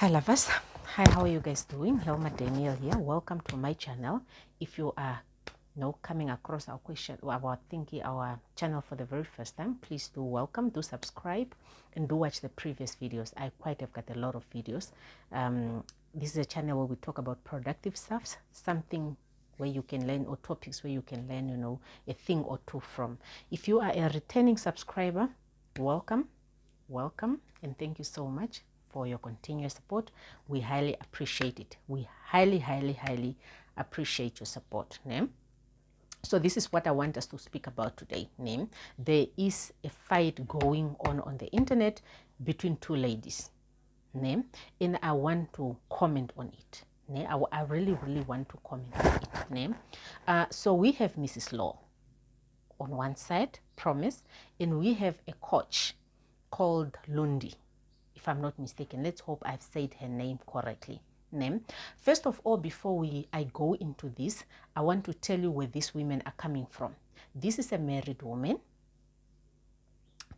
Hi lovers, hi, how are you guys doing? Helma Daniel here. Welcome to my channel. If you are coming across our our channel for the very first time, please do welcome, do subscribe, and do watch the previous videos. I quite have got a lot of videos. This is a channel where we talk about productive stuff, something where you can learn, or topics where you can learn, a thing or two from. If you are a returning subscriber, welcome, and thank you so much for your continuous support. We highly appreciate it. We highly appreciate your support. So this is what I want us to speak about today. There is a fight going on the internet between two ladies. And I want to comment on it. I really want to comment on it. So we have Mrs. Law on one side, Promise, and we have a coach called Lundi, if I'm not mistaken. Let's hope I've said her name correctly. First of all, before I go into this, I want to tell you where these women are coming from. This is a married woman.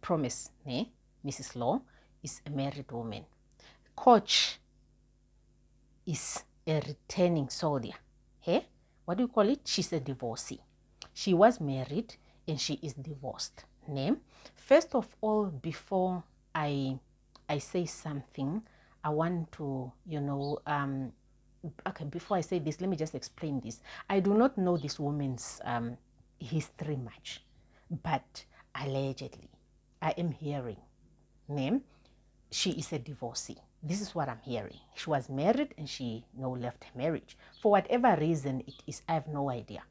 Promise, Mrs. Law, is a married woman. Coach is a returning soldier. Hey, what do you call it? She's a divorcee. She was married and she is divorced. First of all, before I say something, I want to, okay, before I say this, let me just explain this. I do not know this woman's history much, but allegedly, I am hearing, she is a divorcee. This is what I'm hearing. She was married and she left her marriage. For whatever reason it is, I have no idea.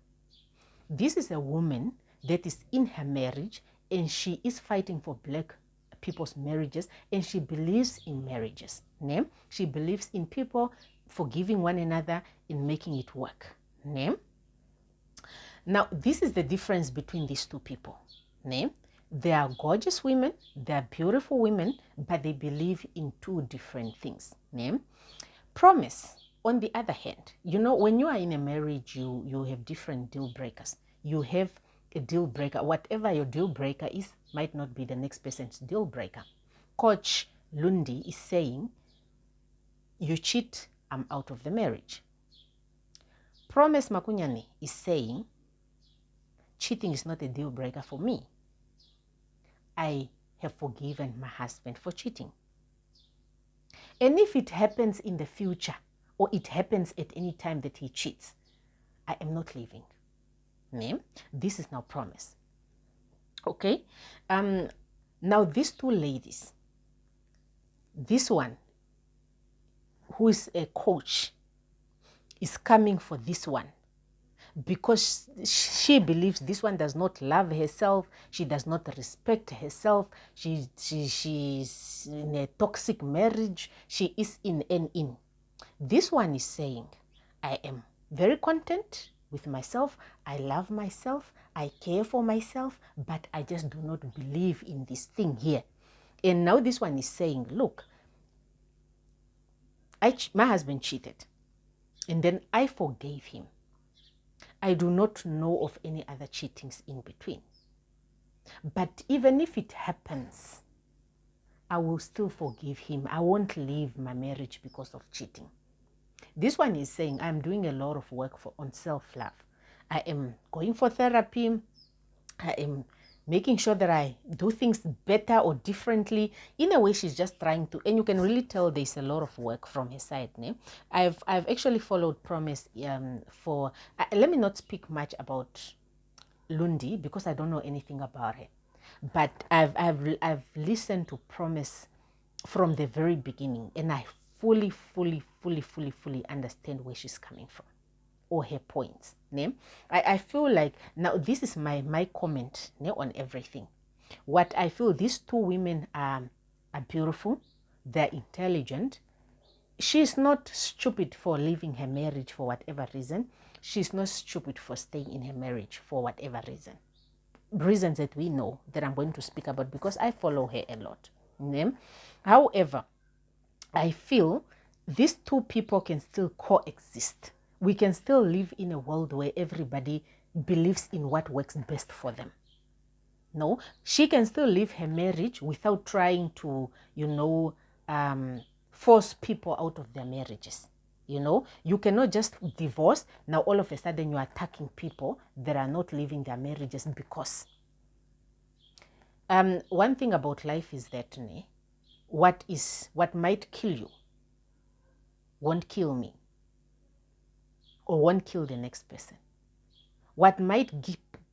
This is a woman that is in her marriage and she is fighting for black people's marriages, and she believes in marriages. She believes in people forgiving one another and making it work. Now, this is the difference between these two people. They are gorgeous women, they are beautiful women, but they believe in two different things. Promise, on the other hand, when you are in a marriage, you have different deal breakers. You have a deal breaker. Whatever your deal breaker is might not be the next person's deal breaker. Coach Lundi is saying, you cheat, I'm out of the marriage. Promise Makunyane is saying, cheating is not a deal breaker for me. I have forgiven my husband for cheating. And if it happens in the future, or it happens at any time that he cheats, I am not leaving. This is now Promise. Okay. Now these two ladies, this one who is a coach is coming for this one because she believes this one does not love herself. She does not respect herself. She's in a toxic marriage. She is in an in. This one is saying, I am very content with myself. I love myself. I care for myself, but I just do not believe in this thing here. And now this one is saying, look, my husband cheated, and then I forgave him. I do not know of any other cheatings in between. But even if it happens, I will still forgive him. I won't leave my marriage because of cheating. This one is saying, I'm doing a lot of work on self-love. I am going for therapy. I am making sure that I do things better or differently. In a way, she's just trying to, and you can really tell there's a lot of work from her side. I've actually followed Promise for, let me not speak much about Lundi because I don't know anything about her. But I've listened to Promise from the very beginning, and I fully understand where she's coming from, or her points. I feel like now this is my comment on everything. What I feel, these two women are beautiful, they're intelligent. She's not stupid for leaving her marriage for whatever reason. She's not stupid for staying in her marriage for whatever reason. Reasons that we know, that I'm going to speak about because I follow her a lot. However, I feel these two people can still coexist. We can still live in a world where everybody believes in what works best for them. She can still live her marriage without trying to, force people out of their marriages. You know, you cannot just divorce. Now all of a sudden you are attacking people that are not leaving their marriages because. One thing about life is that what might kill you won't kill me or won't kill the next person. What might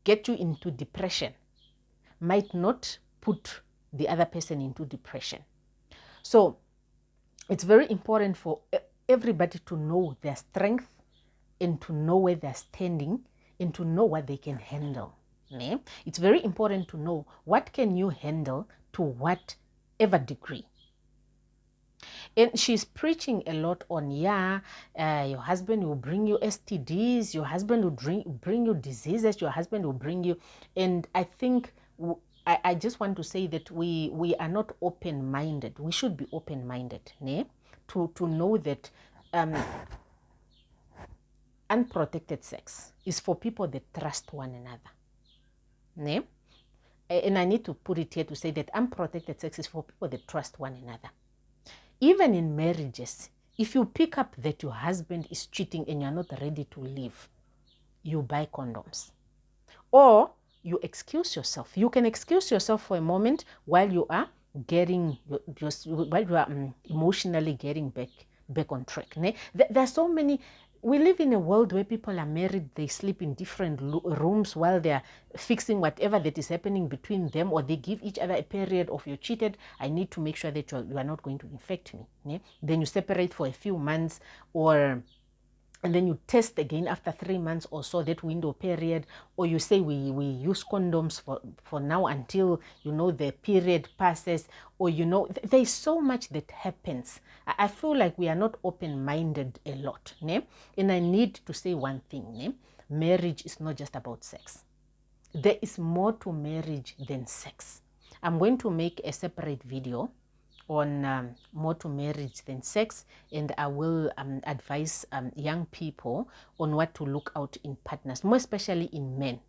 get you into depression might not put the other person into depression. So it's very important for everybody to know their strength and to know where they're standing and to know what they can handle. It's very important to know what can you handle to whatever degree. And she's preaching a lot on, your husband will bring you STDs, your husband will bring you diseases, your husband will bring you. And I think I just want to say that we are not open-minded. We should be open-minded, to know that unprotected sex is for people that trust one another. And I need to put it here to say that unprotected sex is for people that trust one another. Even in marriages, if you pick up that your husband is cheating and you're not ready to leave, you buy condoms. Or you excuse yourself. You can excuse yourself for a moment while you are emotionally getting back on track. There are so many. We live in a world where people are married, they sleep in different rooms while they're fixing whatever that is happening between them, or they give each other a period of, you're cheated, I need to make sure that you are not going to infect me. Then you separate for a few months, and then you test again after 3 months or so, that window period, or you say we use condoms for now until, the period passes, or, there's so much that happens. I feel like we are not open-minded a lot. And I need to say one thing. Marriage is not just about sex. There is more to marriage than sex. I'm going to make a separate video on more to marriage than sex, and I will advise young people on what to look out in partners, more especially in men,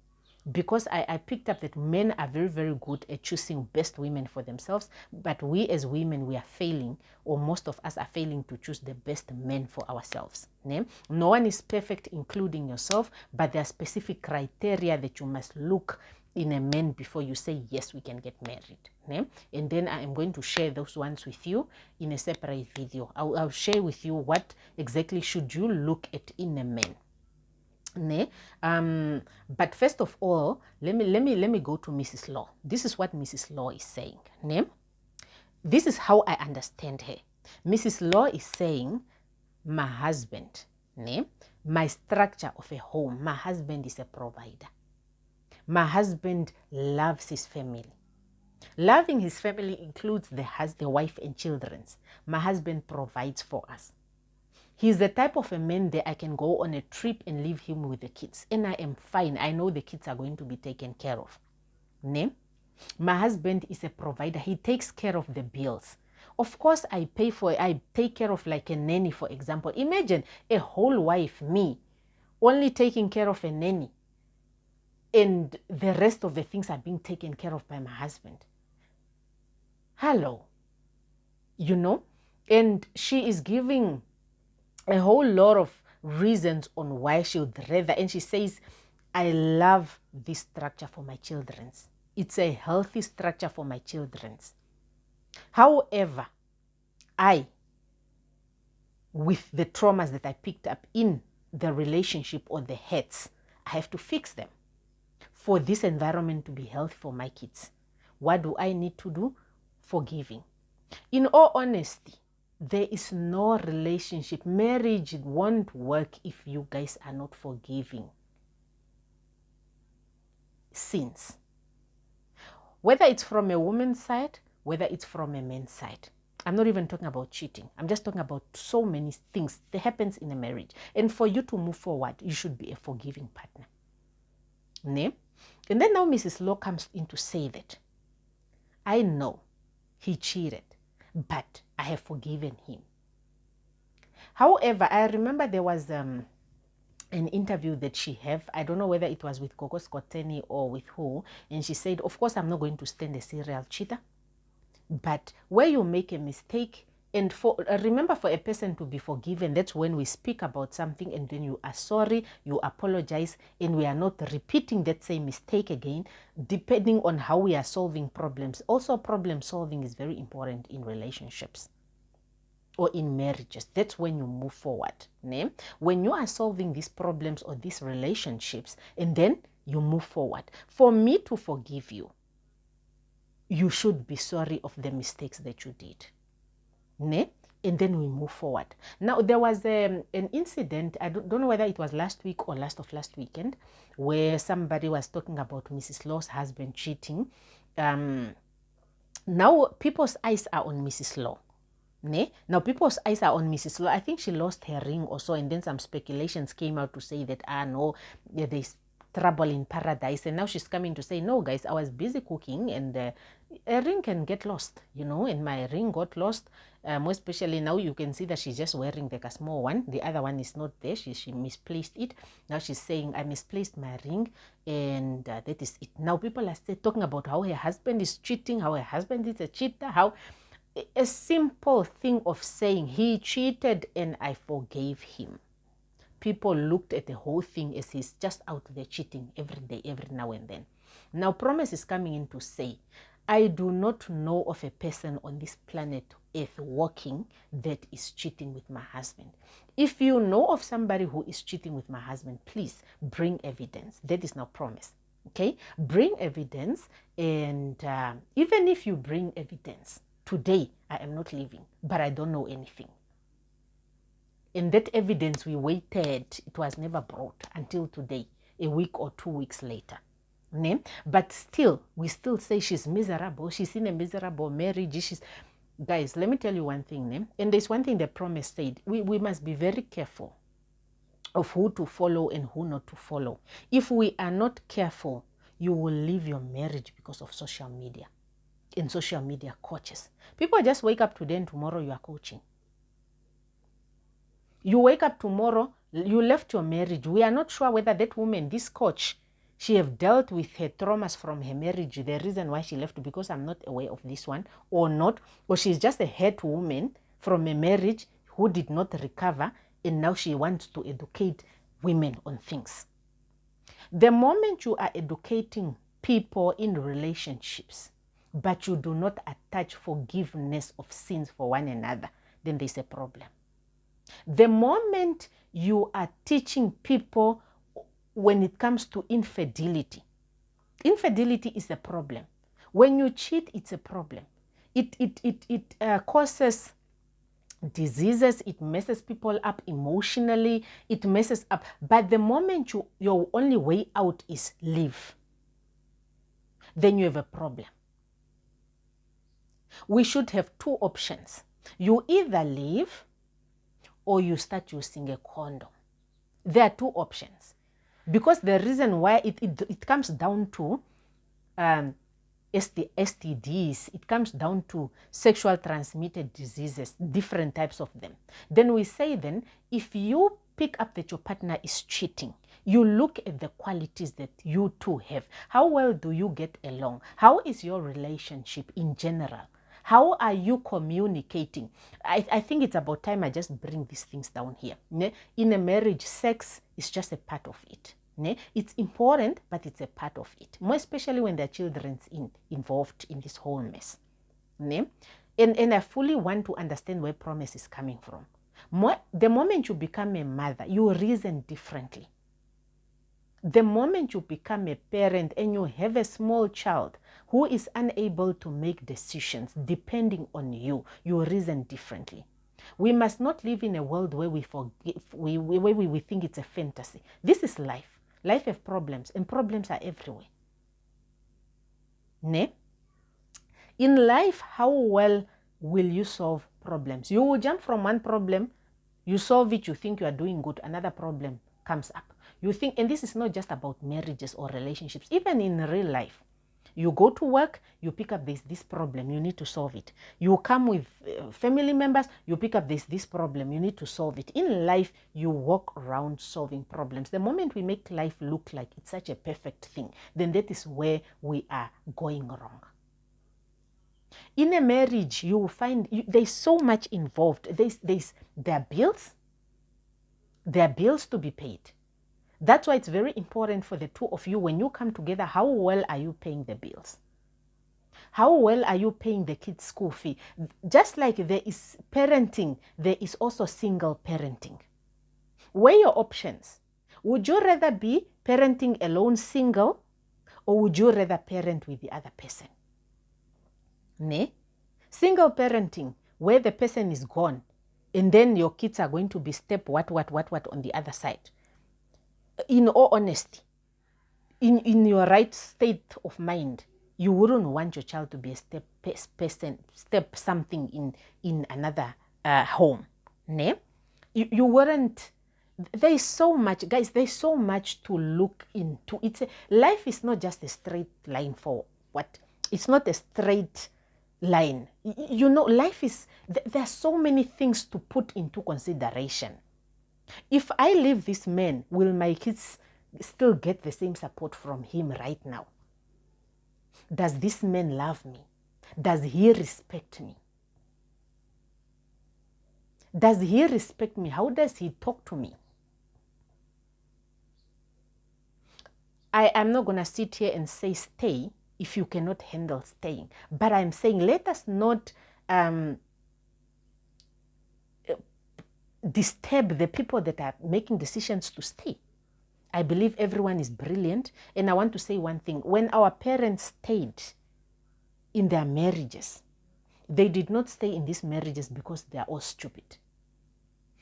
because I picked up that men are very, very good at choosing best women for themselves, but we as women, we are failing, or most of us are failing to choose the best men for ourselves. No one is perfect, including yourself, but there are specific criteria that you must look in a man before you say, yes, we can get married. And then I am going to share those ones with you in a separate video. I'll share with you what exactly should you look at in a man. But first of all, let me go to Mrs. Law. This is what Mrs. Law is saying. This is how I understand her. Mrs. Law is saying, my husband, my structure of a home, my husband is a provider. My husband loves his family. Loving his family includes the wife and children. My husband provides for us. He's the type of a man that I can go on a trip and leave him with the kids, and I am fine. I know the kids are going to be taken care of. My husband is a provider. He takes care of the bills. Of course, I take care of, like a nanny, for example. Imagine a whole wife, me, only taking care of a nanny, and the rest of the things are being taken care of by my husband. Hello. And she is giving a whole lot of reasons on why she would rather, and she says, I love this structure for my children. It's a healthy structure for my children. However, with the traumas that I picked up in the relationship or the hurts, I have to fix them for this environment to be healthy for my kids. What do I need to do? Forgiving. In all honesty, there is no relationship. Marriage won't work if you guys are not forgiving sins. Whether it's from a woman's side, whether it's from a man's side. I'm not even talking about cheating. I'm just talking about so many things that happens in a marriage. And for you to move forward, you should be a forgiving partner. And then now Mrs. Law comes in to say that, I know he cheated, but I have forgiven him. However, I remember there was an interview that she had. I don't know whether it was with Coco Scotteni or with who. And she said, of course, I'm not going to stand a serial cheater. But where you make a mistake, And for remember, for a person to be forgiven, that's when we speak about something and then you are sorry, you apologize, and we are not repeating that same mistake again, depending on how we are solving problems. Also, problem solving is very important in relationships or in marriages. That's when you move forward. Ne? When you are solving these problems or these relationships, and then you move forward. For me to forgive you, you should be sorry of the mistakes that you did. Ne? And then we move forward. Now, there was an incident, I don't know whether it was last week or last weekend, where somebody was talking about Mrs. Law's husband cheating. Now, people's eyes are on Mrs. Law. Ne? Now, people's eyes are on Mrs. Law. I think she lost her ring or so, and then some speculations came out to say that, no, there's trouble in paradise. And now she's coming to say, no, guys, I was busy cooking and a ring can get lost, and my ring got lost. More especially now you can see that she's just wearing like a small one. The other one is not there. She misplaced it. Now she's saying, I misplaced my ring, and that is it. Now people are still talking about how her husband is cheating, how her husband is a cheater, how a simple thing of saying he cheated and I forgave him. People looked at the whole thing as he's just out there cheating every day, every now and then. Now, Promise is coming in to say, I do not know of a person on this planet Earth walking that is cheating with my husband. If you know of somebody who is cheating with my husband, please bring evidence. That is now Promise. Okay? Bring evidence, and even if you bring evidence, today I am not leaving, but I don't know anything. And that evidence we waited, it was never brought until today, a week or 2 weeks later. But still, we still say she's miserable. She's in a miserable marriage. Guys, let me tell you one thing. And there's one thing the Promise said. We must be very careful of who to follow and who not to follow. If we are not careful, you will leave your marriage because of social media. In social media coaches. People just wake up today and tomorrow you are coaching. You wake up tomorrow, you left your marriage. We are not sure whether that woman, this coach, she have dealt with her traumas from her marriage. The reason why she left, because I'm not aware of this one, or not, or she's just a hurt woman from a marriage who did not recover, and now she wants to educate women on things. The moment you are educating people in relationships, but you do not attach forgiveness of sins for one another, then there's a problem. The moment you are teaching people when it comes to infidelity, infidelity is a problem. When you cheat, it's a problem. It causes diseases, it messes people up emotionally, it messes up. But the moment your only way out is leave, then you have a problem. We should have two options. You either leave or you start using a condom. There are two options. Because the reason why it comes down to STDs, it comes down to sexual transmitted diseases, different types of them. Then we say if you pick up that your partner is cheating, you look at the qualities that you two have. How well do you get along? How is your relationship in general? How are you communicating? I think it's about time I just bring these things down here. In a marriage, sex is just a part of it. It's important, but it's a part of it. More especially when there are children involved in this whole mess. And I fully want to understand where Promise is coming from. The moment you become a mother, you reason differently. The moment you become a parent and you have a small child who is unable to make decisions depending on you, you reason differently. We must not live in a world where we think it's a fantasy. This is life. Life has problems, and problems are everywhere. In life, how well will you solve problems? You will jump from one problem, you solve it, you think you are doing good, another problem comes up. You think, and this is not just about marriages or relationships, even in real life. You go to work, you pick up this problem, you need to solve it. You come with family members, you pick up this problem, you need to solve it. In life, you walk around solving problems. The moment we make life look like it's such a perfect thing, then that is where we are going wrong. In a marriage, you will find there's so much involved. There are bills. There are bills to be paid. That's why it's very important for the two of you, when you come together, how well are you paying the bills? How well are you paying the kids' school fee? Just like there is parenting, there is also single parenting. Weigh your options. Would you rather be parenting alone, single, or would you rather parent with the other person? Ne? Single parenting, where the person is gone, and then your kids are going to be step what on the other side. In all honesty, in your right state of mind, you wouldn't want your child to be a step something in another home. Ne? You wouldn't. There is so much, guys, there's so much to look into. Life is not just a straight line for what? It's not a straight line. You know, life is, there are so many things to put into consideration. If I leave this man, will my kids still get the same support from him right now? Does this man love me? Does he respect me? Does he respect me? How does he talk to me? I am not going to sit here and say stay if you cannot handle staying. But I'm saying let us not disturb the people that are making decisions to stay. I believe everyone is brilliant. And I want to say one thing. When our parents stayed in their marriages, they did not stay in these marriages because they are all stupid.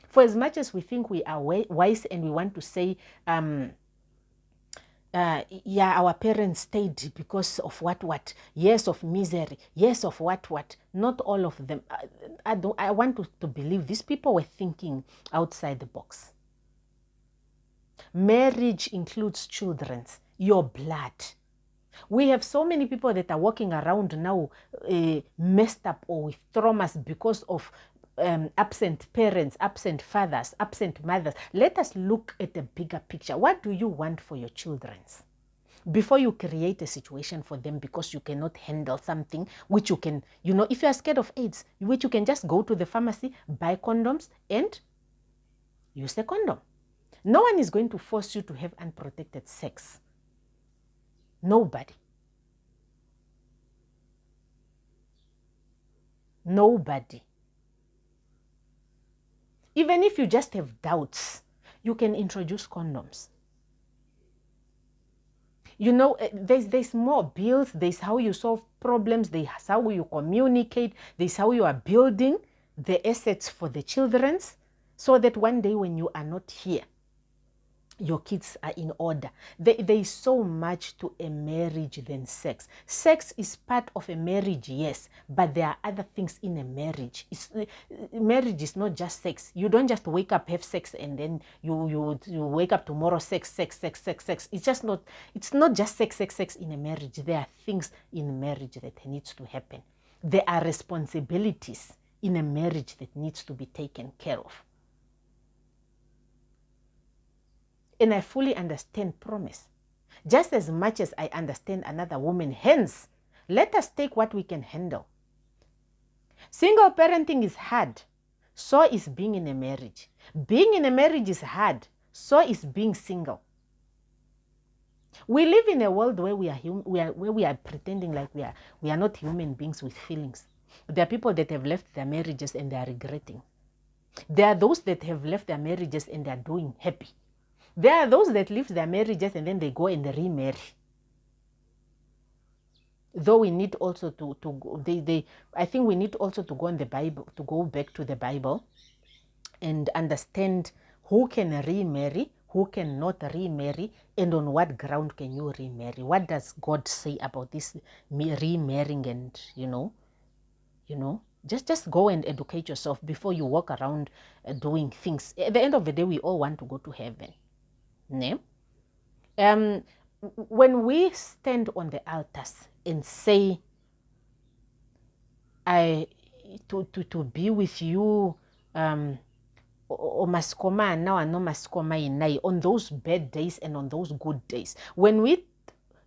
For as much as we think we are wise and we want to say, yeah, our parents stayed because of what? Years of misery, years of what? Not all of them. I want to believe these people were thinking outside the box. Marriage includes children, your blood. We have so many people that are walking around now messed up or with traumas because of absent parents, absent fathers, absent mothers. Let us look at the bigger picture. What do you want for your children? Before you create a situation for them because you cannot handle something which you can, you know, if you are scared of AIDS, which you can just go to the pharmacy, buy condoms and use a condom. No one is going to force you to have unprotected sex. Nobody. Nobody. Even if you just have doubts, you can introduce condoms. You know, there's more bills. There's how you solve problems. There's how you communicate. There's how you are building the assets for the children so that one day when you are not here, your kids are in order. There is so much to a marriage than sex. Sex is part of a marriage, yes, but there are other things in a marriage. Marriage is not just sex. You don't just wake up, have sex, and then you wake up tomorrow, sex. It's just not. It's not just sex in a marriage. There are things in marriage that needs to happen. There are responsibilities in a marriage that needs to be taken care of. And I fully understand promise. Just as much as I understand another woman. Hence, let us take what we can handle. Single parenting is hard. So is being in a marriage. Being in a marriage is hard. So is being single. We live in a world where we are pretending like we are not human beings with feelings. There are people that have left their marriages and they are regretting. There are those that have left their marriages and they are doing happy. There are those that leave their marriages and then they go and remarry. Though we need also I think we need also to go on the Bible, to go back to the Bible and understand who can remarry, who cannot remarry, and on what ground can you remarry. What does God say about this remarrying? And you know, just go and educate yourself before you walk around doing things. At the end of the day, we all want to go to heaven. When we stand on the altars and say, to be with you, o maskoma now and no maskoma inai, on those bad days and on those good days, when we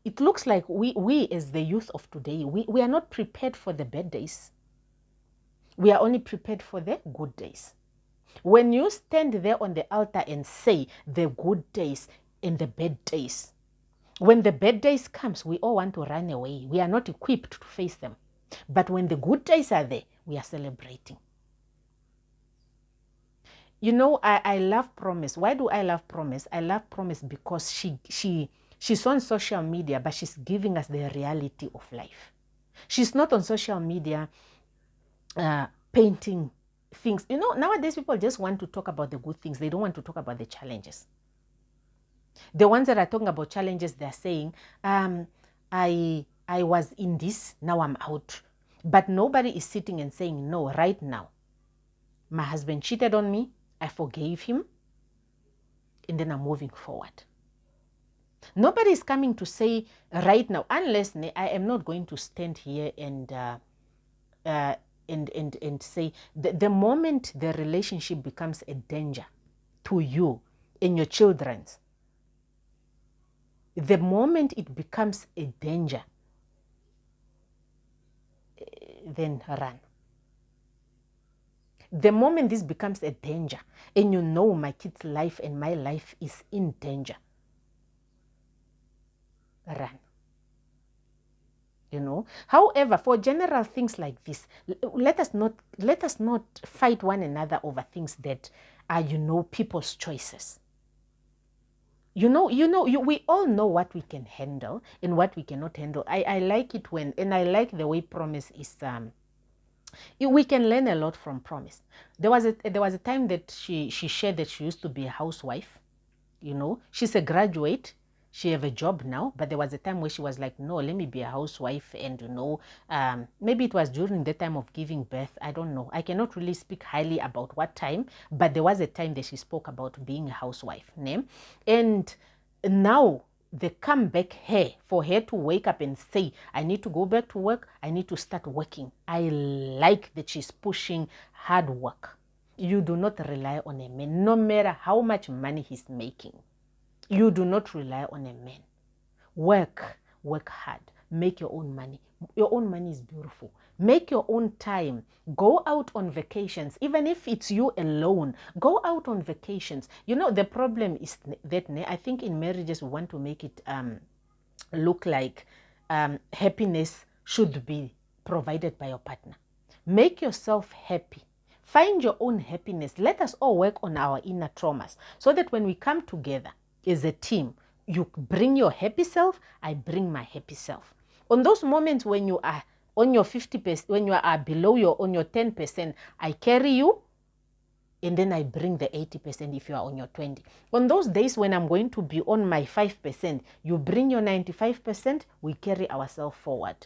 it looks like we as the youth of today, we are not prepared for the bad days. We are only prepared for the good days. When you stand there on the altar and say the good days and the bad days, when the bad days comes, we all want to run away. We are not equipped to face them. But when the good days are there, we are celebrating. You know, I love Promise. Why do I love Promise? I love Promise because she's on social media, but she's giving us the reality of life. She's not on social media painting things. You know, nowadays people just want to talk about the good things. They don't want to talk about the challenges. The ones that are talking about challenges, they're saying, I was in this, now I'm out. But nobody is sitting and saying, no, right now, my husband cheated on me, I forgave him, and then I'm moving forward. Nobody is coming to say right now, unless I am not going to stand here and say the moment the relationship becomes a danger to you and your children's, the moment it becomes a danger, then run. The moment this becomes a danger and you know my kid's life and my life is in danger, run. You know, however, for general things like this, let us not fight one another over things that are, you know, people's choices. We all know what we can handle and what we cannot handle. I like it when, and I like the way Promise is. We can learn a lot from Promise. There was a time that she shared that she used to be a housewife. You know, she's a graduate. She have a job now, but there was a time where she was like, no, let me be a housewife. And, you know, maybe it was during the time of giving birth. I don't know. I cannot really speak highly about what time, but there was a time that she spoke about being a housewife. And now the comeback here for her to wake up and say, I need to go back to work. I need to start working. I like that she's pushing hard work. You do not rely on a man, no matter how much money he's making. You do not rely on a man. Work hard, make your own money. Your own money is beautiful. Make your own time. Go out on vacations, even if it's you alone. Go out on vacations. You know, the problem is that I think in marriages we want to make it look like happiness should be provided by your partner. Make yourself happy. Find your own happiness. Let us all work on our inner traumas so that when we come together as a team, you bring your happy self, I bring my happy self. On those moments when you are on your 50%, when you are below on your 10%, I carry you, and then I bring the 80% if you are on your 20. On those days when I'm going to be on my 5%, you bring your 95%, we carry ourselves forward.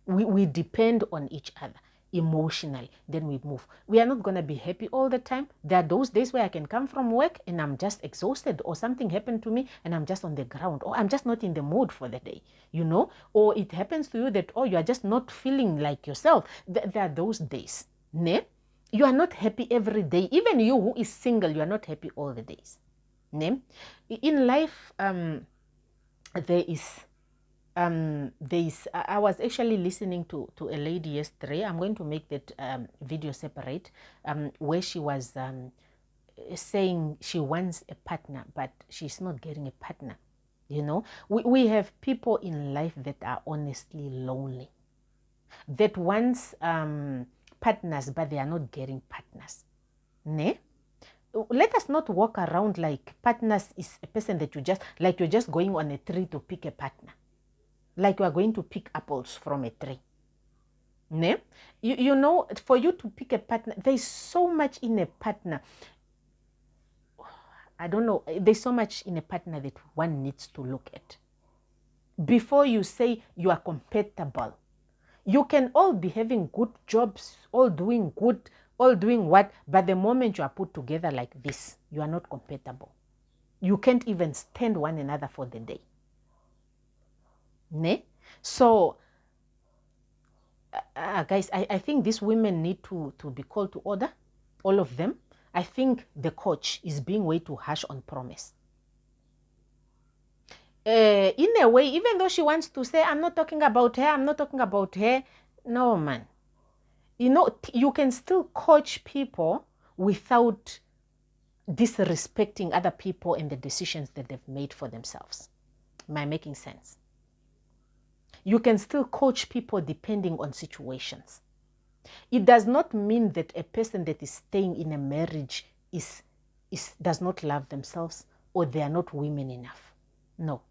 We depend on each other emotionally, then we move. We are not going to be happy all the time. There are those days where I can come from work and I'm just exhausted, or something happened to me and I'm just on the ground, or I'm just not in the mood for the day, you know, or it happens to you that, oh, you are just not feeling like yourself. There are those days. You are not happy every day. Even you who is single, you are not happy all the days. In life, I was actually listening to a lady yesterday. I'm going to make that video separate, where she was saying she wants a partner, but she's not getting a partner. You know, we have people in life that are honestly lonely, that wants partners, but they are not getting partners. Let us not walk around like partners is a person that you're just going on a tree to pick a partner, like you are going to pick apples from a tree. You know, for you to pick a partner, there's so much in a partner. I don't know, there's so much in a partner that one needs to look at before you say you are compatible. You can all be having good jobs, all doing good, all doing what, but the moment you are put together like this, you are not compatible. You can't even stand one another for the day. So, guys, I think these women need to be called to order, all of them. I think the coach is being way too harsh on Promise. in a way, even though she wants to say, I'm not talking about her, I'm not talking about her. No, man. You know, you can still coach people without disrespecting other people and the decisions that they've made for themselves. Am I making sense? You can still coach people depending on situations. It does not mean that a person that is staying in a marriage does not love themselves or they are not women enough. No.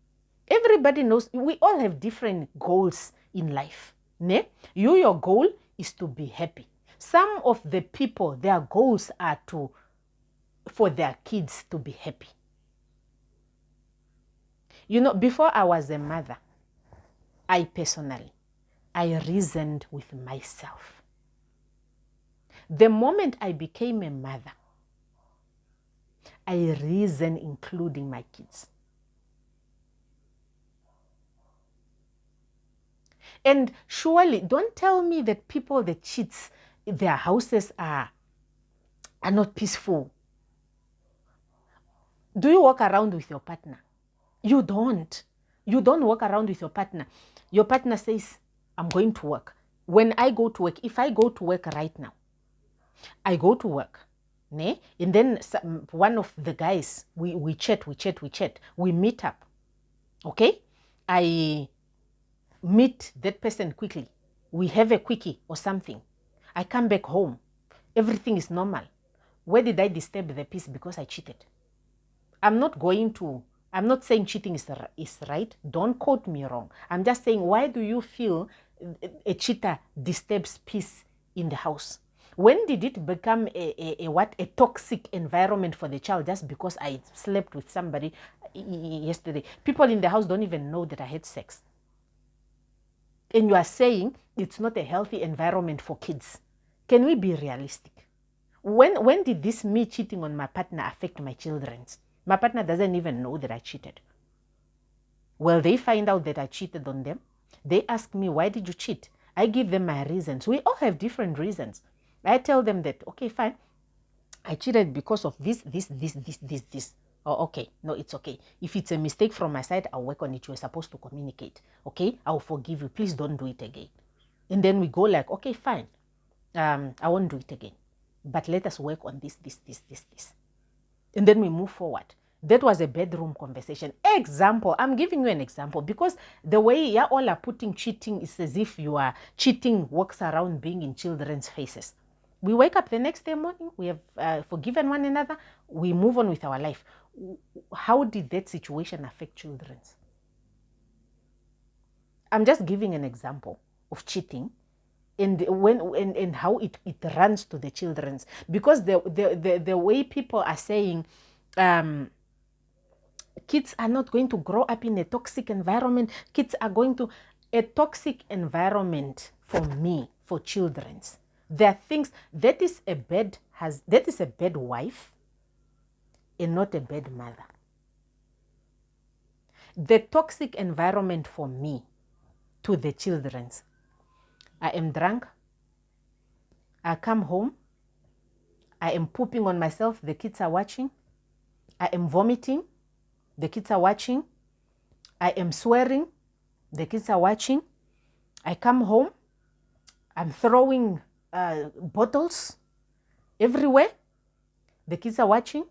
Everybody knows we all have different goals in life. Ne? Your goal is to be happy. Some of the people, their goals are for their kids to be happy. You know, before I was a mother, I reasoned with myself. The moment I became a mother, I reason including my kids. And surely, don't tell me that people that cheats, their houses are not peaceful. Do you walk around with your partner? You don't. You don't walk around with your partner. Your partner says, I'm going to work. When I go to work, if I go to work right now, I go to work. Ne? And then one of the guys, we chat, we meet up. Okay? I meet that person quickly. We have a quickie or something. I come back home. Everything is normal. Where did I disturb the peace because I cheated? I'm not saying cheating is right. Don't quote me wrong. I'm just saying, why do you feel a cheater disturbs peace in the house? When did it become a toxic environment for the child just because I slept with somebody yesterday? People in the house don't even know that I had sex. And you are saying it's not a healthy environment for kids. Can we be realistic? When did this me cheating on my partner affect my children? My partner doesn't even know that I cheated. Well, they find out that I cheated on them. They ask me, why did you cheat? I give them my reasons. We all have different reasons. I tell them that, okay, fine. I cheated because of this. Oh, okay. No, it's okay. If it's a mistake from my side, I'll work on it. You're supposed to communicate. Okay? I'll forgive you. Please don't do it again. And then we go like, okay, fine. I won't do it again. But let us work on this. And then we move forward. That was a bedroom conversation. Example. I'm giving you an example because the way you all are putting cheating is as if you are cheating walks around being in children's faces. We wake up the next day morning. We have forgiven one another. We move on with our life. How did that situation affect children? I'm just giving an example of cheating and how it runs to the children's, because the way people are saying kids are not going to grow up in a toxic environment. Kids are going to a toxic environment for children's. There are things that is a bad wife and not a bad mother. The toxic environment for me to the children's. I am drunk. I come home. I am pooping on myself. The kids are watching. I am vomiting. The kids are watching. I am swearing. The kids are watching. I come home. I'm throwing bottles everywhere. The kids are watching.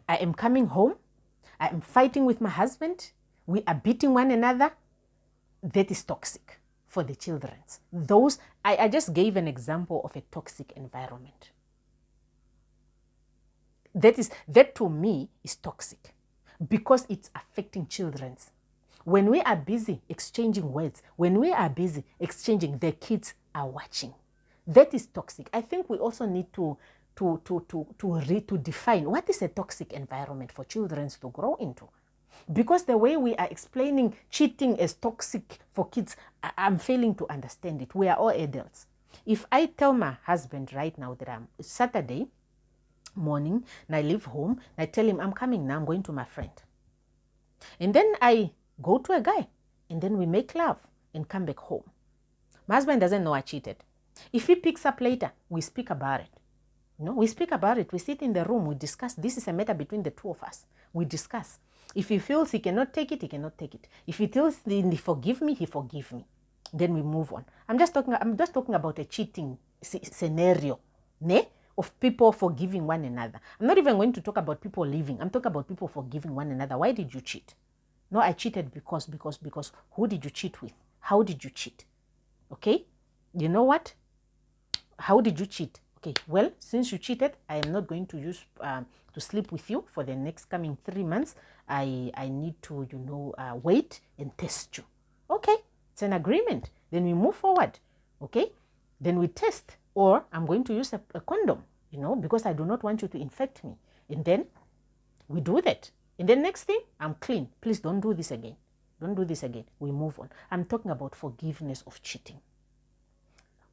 I am coming home. I am fighting with my husband. We are beating one another. That is toxic for the children. I just gave an example of a toxic environment. That to me is toxic because it's affecting children. When we are busy exchanging words, when we are busy exchanging, the kids are watching. That is toxic. I think we also need to define what is a toxic environment for children to grow into. Because the way we are explaining cheating as toxic for kids, I'm failing to understand it. We are all adults. If I tell my husband right now that it's Saturday morning and I leave home and I tell him I'm coming now, I'm going to my friend. And then I go to a guy and then we make love and come back home. My husband doesn't know I cheated. If he picks up later, we speak about it. We speak about it. We sit in the room. We discuss. This is a matter between the two of us. We discuss. If he feels he cannot take it, he cannot take it. If he feels he forgive me, he forgive me. Then we move on. I'm just talking about a cheating scenario, ne? Of people forgiving one another. I'm not even going to talk about people leaving. I'm talking about people forgiving one another. Why did you cheat? No, I cheated because. Who did you cheat with? How did you cheat? Okay? You know what? How did you cheat? Okay, well, since you cheated, I am not going to use to sleep with you for the next coming 3 months. I need to, wait and test you. Okay, it's an agreement. Then we move forward. Okay, then we test, or I'm going to use a condom, because I do not want you to infect me. And then we do that. And then next thing, I'm clean. Please don't do this again. Don't do this again. We move on. I'm talking about forgiveness of cheating.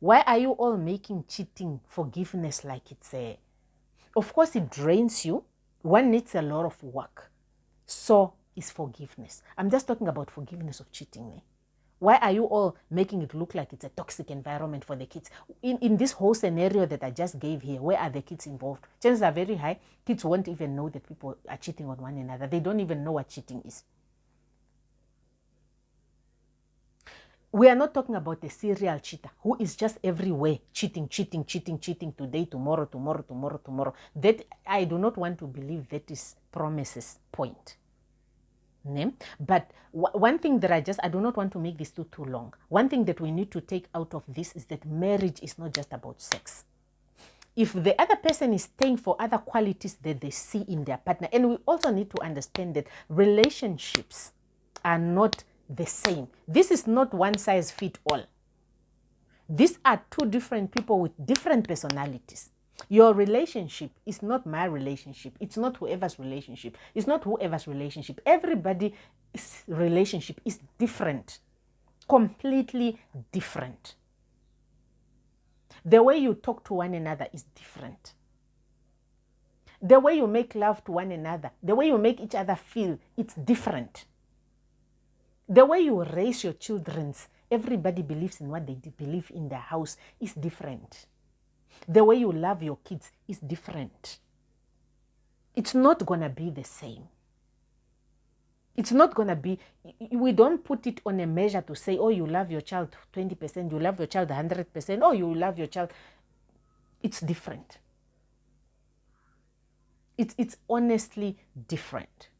Why are you all making cheating forgiveness like it's a... Of course, it drains you. One needs a lot of work. So is forgiveness. I'm just talking about forgiveness of cheating. Why are you all making it look like it's a toxic environment for the kids? In this whole scenario that I just gave here, where are the kids involved? Chances are very high. Kids won't even know that people are cheating on one another. They don't even know what cheating is. We are not talking about a serial cheater who is just everywhere cheating today, tomorrow. That I do not want to believe that is Promise's point. But one thing that I do not want to make this too long. One thing that we need to take out of this is that marriage is not just about sex. If the other person is staying for other qualities that they see in their partner, and we also need to understand that relationships are not the same. This is not one size fits all. These are two different people with different personalities. Your relationship is not my relationship. It's not whoever's relationship. It's not whoever's relationship. Everybody's relationship is different. Completely different. The way you talk to one another is different. The way you make love to one another, the way you make each other feel, it's different. The way you raise your children, everybody believes in what they believe in their house, is different. The way you love your kids is different. It's not going to be the same. It's not going to be, we don't put it on a measure to say, oh, you love your child 20%, you love your child 100%, oh, you love your child. It's different. It's honestly different.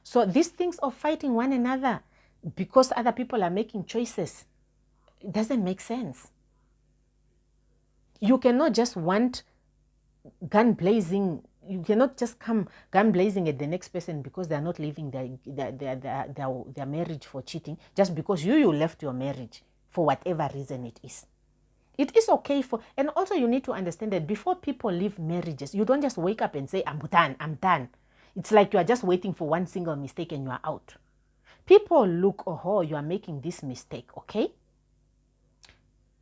So these things of fighting one another because other people are making choices, it doesn't make sense. You cannot just want gun blazing. You cannot just come gun blazing at the next person because they are not leaving their marriage for cheating, just because you left your marriage for whatever reason it is. It is okay for, and also you need to understand that before people leave marriages, you don't just wake up and say, I'm done. It's like you are just waiting for one single mistake and you are out. People look, oh, you are making this mistake, okay?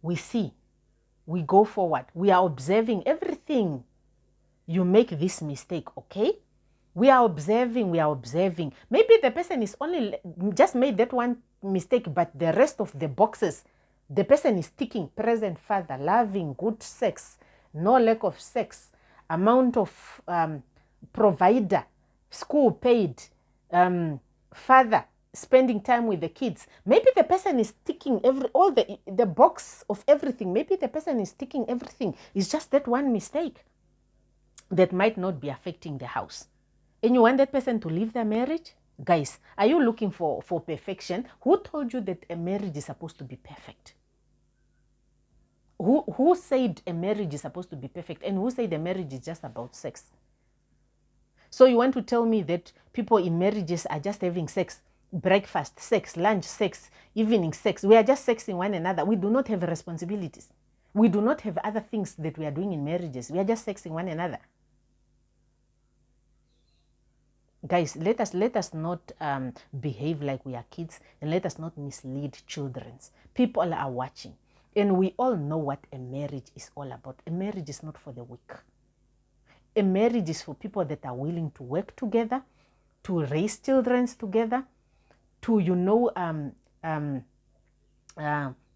We see, we go forward, we are observing everything. You make this mistake, okay? We are observing. Maybe the person is only just made that one mistake, but the rest of the boxes, the person is ticking: present father, loving, good sex, no lack of sex, amount of provider, school paid, father, spending time with the kids. Maybe the person is ticking all the box of everything. Maybe the person is ticking everything. It's just that one mistake that might not be affecting the house. And you want that person to leave their marriage? Guys, are you looking for perfection? Who told you that a marriage is supposed to be perfect? Who said a marriage is supposed to be perfect? And who said a marriage is just about sex? So you want to tell me that people in marriages are just having sex, breakfast, sex, lunch, sex, evening sex. We are just sexing one another. We do not have responsibilities. We do not have other things that we are doing in marriages. We are just sexing one another. Guys, let us not behave like we are kids, and let us not mislead children. People are watching, and we all know what a marriage is all about. A marriage is not for the weak. A marriage is for people that are willing to work together, to raise children together, to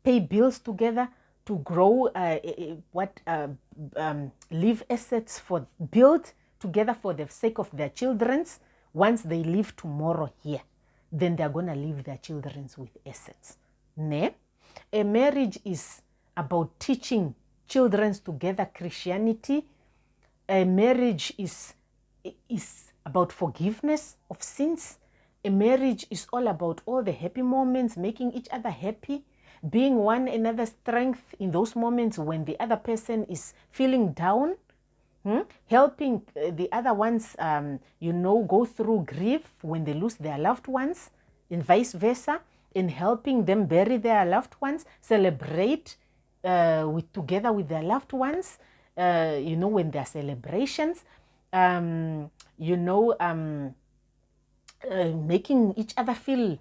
pay bills together, to grow, leave assets build together for the sake of their children. once they leave tomorrow here, then they're going to leave their children with assets. Ne? A marriage is about teaching children together Christianity. A marriage is about forgiveness of sins. A marriage is all about all the happy moments, making each other happy, being one another's strength in those moments when the other person is feeling down, helping the other ones, go through grief when they lose their loved ones, and vice versa, and helping them bury their loved ones, celebrate together with their loved ones, when there are celebrations, making each other feel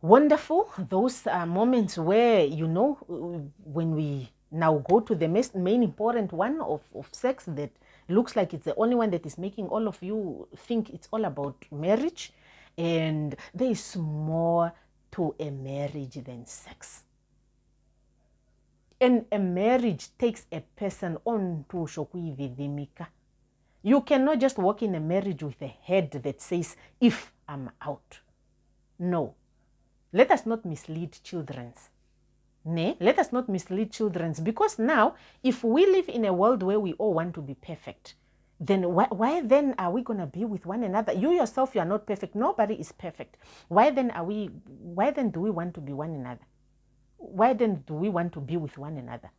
wonderful. Those moments where, when we now go to the main important one of sex that looks like it's the only one that is making all of you think it's all about marriage. And there is more to a marriage than sex. And a marriage takes a person on to shokuividhimika. You cannot just walk in a marriage with a head that says, if I'm out. No. Let us not mislead children. Nay, let us not mislead children, because now, if we live in a world where we all want to be perfect, then why then are we going to be with one another? You yourself, you are not perfect. Nobody is perfect. Why then do we want to be one another? Why then do we want to be with one another?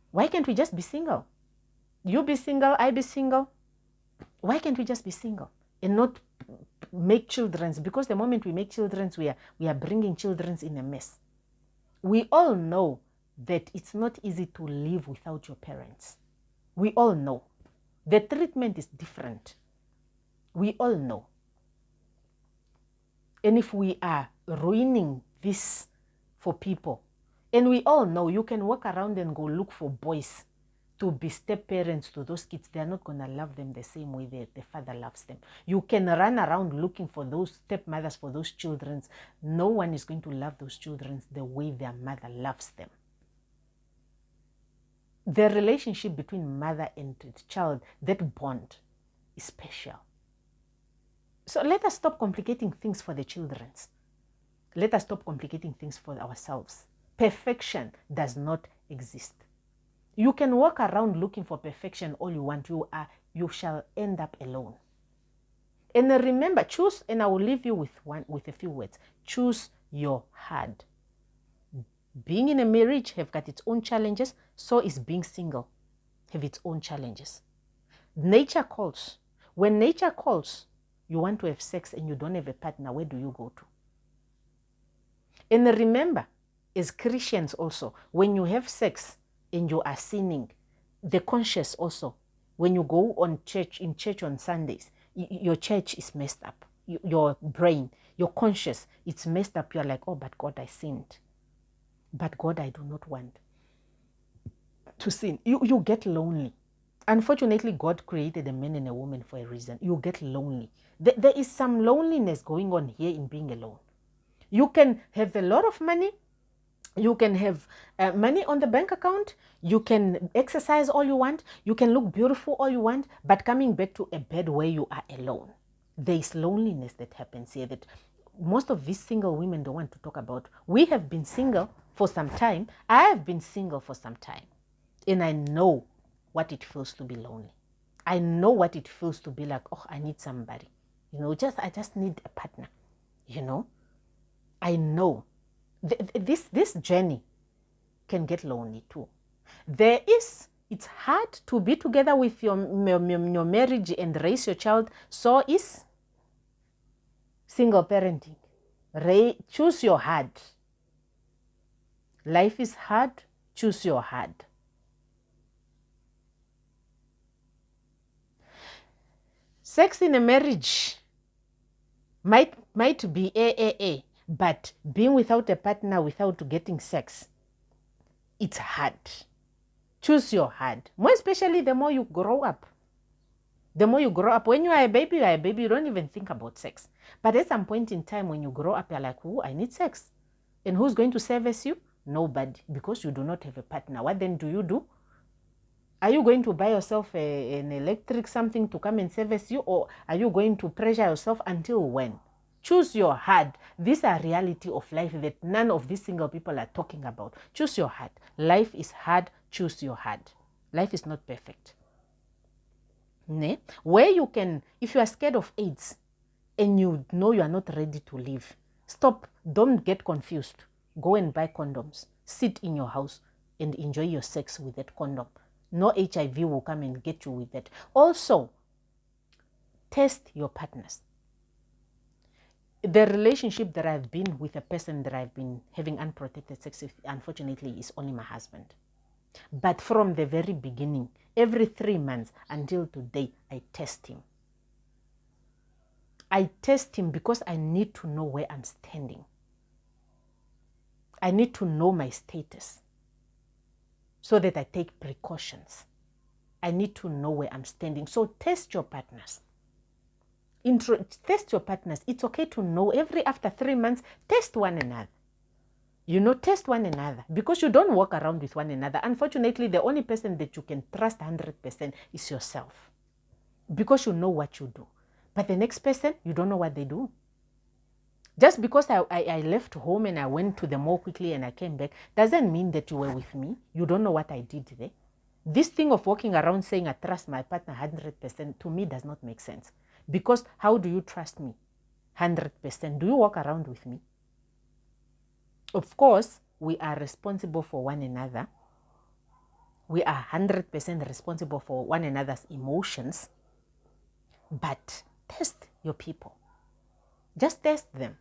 Why can't we just be single? You be single, I be single. Why can't we just be single and not make children? Because the moment we make children, we are bringing children in a mess. We all know that it's not easy to live without your parents. We all know. The treatment is different. We all know. And if we are ruining this for people, and we all know, you can walk around and go look for boys to be step-parents to those kids. They are not going to love them the same way the father loves them. You can run around looking for those stepmothers for those children. No one is going to love those children the way their mother loves them. The relationship between mother and child, that bond, is special. So let us stop complicating things for the children. Let us stop complicating things for ourselves. Perfection does not exist. You can walk around looking for perfection all you want. You shall end up alone. And remember, choose, and I will leave you with a few words. Choose your hard. Being in a marriage have got its own challenges. So is being single have its own challenges. Nature calls. When nature calls, you want to have sex and you don't have a partner, where do you go to? And remember, as Christians also, when you have sex and you are sinning, the conscience also, when you go in church on Sundays, your church is messed up. Your brain, your conscience, it's messed up. You're like, oh, but God, I sinned. But God, I do not want to sin. You get lonely. Unfortunately, God created a man and a woman for a reason. You get lonely. There is some loneliness going on here in being alone. You can have a lot of money. You can have money on the bank account. You can exercise all you want. You can look beautiful all you want. But coming back to a bed where you are alone, there is loneliness that happens here that most of these single women don't want to talk about. We have been single for some time. I have been single for some time. And I know what it feels to be lonely. I know what it feels to be like, oh, I need somebody. I just need a partner. I know. This journey can get lonely too. It's hard to be together with your marriage and raise your child. So is single parenting. Choose your hard. Life is hard. Choose your hard. Sex in a marriage might be AAA, but being without a partner, without getting sex, it's hard. Choose your hard. More especially the more you grow up. The more you grow up. When you are a baby, you don't even think about sex. But at some point in time, when you grow up, you're like, oh, I need sex. And who's going to service you? Nobody, because you do not have a partner. What then do? Are you going to buy yourself an electric something to come and service you, or are you going to pressure yourself until when? Choose your heart. These are reality of life that none of these single people are talking about. Choose your heart. Life is hard. Choose your heart. Life is not perfect. Ne? Where you can, if you are scared of AIDS and you know you are not ready to live, stop. Don't get confused. Go and buy condoms. Sit in your house and enjoy your sex with that condom. No HIV will come and get you with that. Also, test your partners. The relationship that I've been with a person that I've been having unprotected sex with, unfortunately, is only my husband. But from the very beginning, every 3 months until today, I test him. I test him because I need to know where I'm standing. I need to know my status so that I take precautions. I need to know where I'm standing. So test your partners. Test your partners. It's okay to know after 3 months, test one another. Test one another, because you don't walk around with one another. Unfortunately, the only person that you can trust 100% is yourself, because you know what you do. But the next person, you don't know what they do. Just because I left home and I went to the mall quickly and I came back, doesn't mean that you were with me. You don't know what I did there. This thing of walking around saying I trust my partner 100%, to me does not make sense. Because how do you trust me 100%? Do you walk around with me? Of course, we are responsible for one another. We are 100% responsible for one another's emotions. But test your people. Just test them.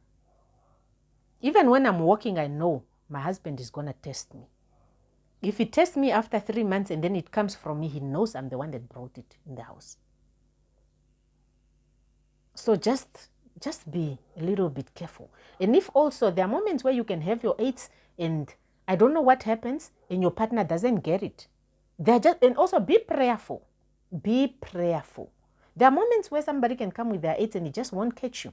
Even when I'm walking, I know my husband is going to test me. If he tests me after 3 months and then it comes from me, he knows I'm the one that brought it in the house. So just be a little bit careful. And if also there are moments where you can have your AIDS and I don't know what happens and your partner doesn't get it. And also be prayerful. Be prayerful. There are moments where somebody can come with their AIDS and it just won't catch you.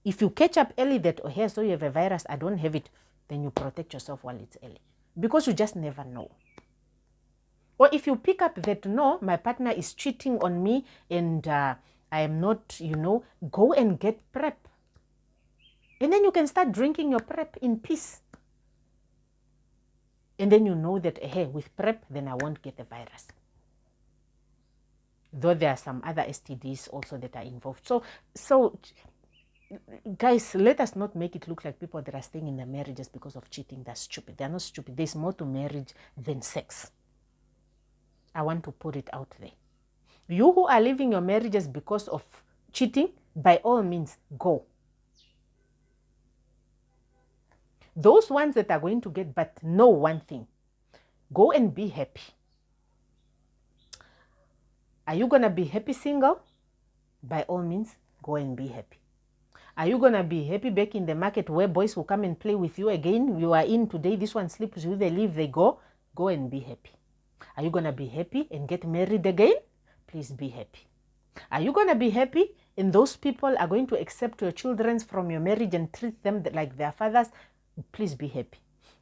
If you catch up early that, oh, here, so you have a virus, I don't have it, then you protect yourself while it's early. Because you just never know. Or if you pick up that, no, my partner is cheating on me and I am not, go and get PrEP. And then you can start drinking your PrEP in peace. And then you know that, hey, with PrEP, then I won't get the virus. Though there are some other STDs also that are involved. So guys, let us not make it look like people that are staying in their marriages because of cheating. That's stupid. They're not stupid. There's more to marriage than sex. I want to put it out there. You who are leaving your marriages because of cheating, by all means, go. Those ones that are going to get, but know one thing. Go and be happy. Are you going to be happy single? By all means, go and be happy. Are you going to be happy back in the market where boys will come and play with you again? You are in today, this one sleeps with you, they leave, they go. Go and be happy. Are you going to be happy and get married again? Please be happy. Are you going to be happy and those people are going to accept your children from your marriage and treat them like their fathers? Please be happy.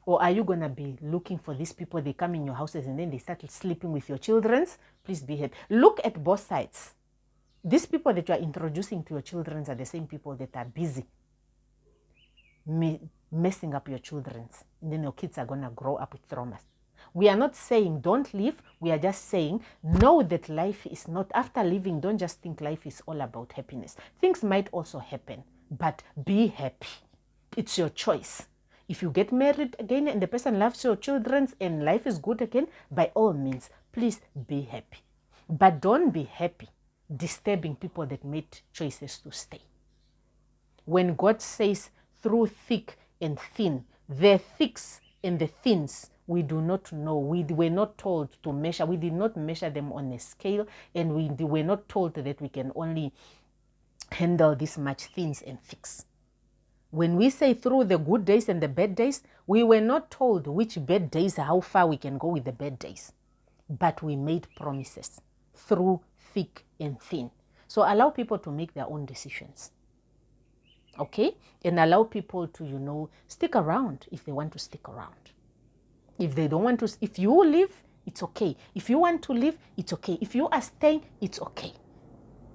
Or are you going to be looking for these people, they come in your houses and then they start sleeping with your children? Please be happy. Look at both sides. These people that you are introducing to your children are the same people that are busy messing up your children. And then your kids are going to grow up with traumas. We are not saying don't live. We are just saying know that life is not, after living, don't just think life is all about happiness. Things might also happen, but be happy. It's your choice. If you get married again and the person loves your children and life is good again, by all means, please be happy. But don't be happy disturbing people that made choices to stay. When God says through thick and thin, the thicks and the thins, we do not know. We were not told to measure. We did not measure them on a scale, and we were not told that we can only handle this much thins and thicks. When we say through the good days and the bad days, we were not told which bad days, how far we can go with the bad days. But we made promises through thick and thin. So allow people to make their own decisions. Okay? And allow people to, stick around if they want to stick around. If they don't want to, if you leave, it's okay. If you want to leave, it's okay. If you are staying, it's okay.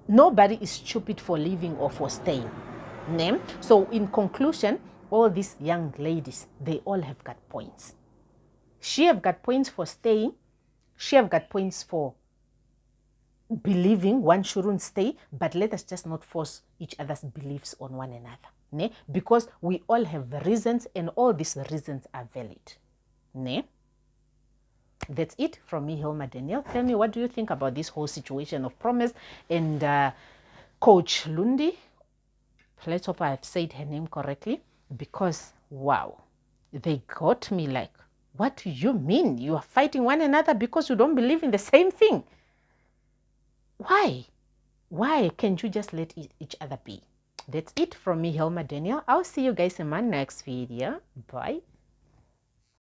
Nobody is stupid for leaving or for staying. So in conclusion, all these young ladies, they all have got points. She have got points for staying. She have got points for believing one shouldn't stay, but let us just not force each other's beliefs on one another. Because we all have reasons, and all these reasons are valid. That's it from me, Hilma Daniel. Tell me, what do you think about this whole situation of Promise and Coach Lundi? Let's hope I've said her name correctly, because wow, they got me like, what do you mean you are fighting one another because you don't believe in the same thing? Why can't you just let each other be? That's it from me, Hilma Daniel. I'll see you guys in my next video. Bye.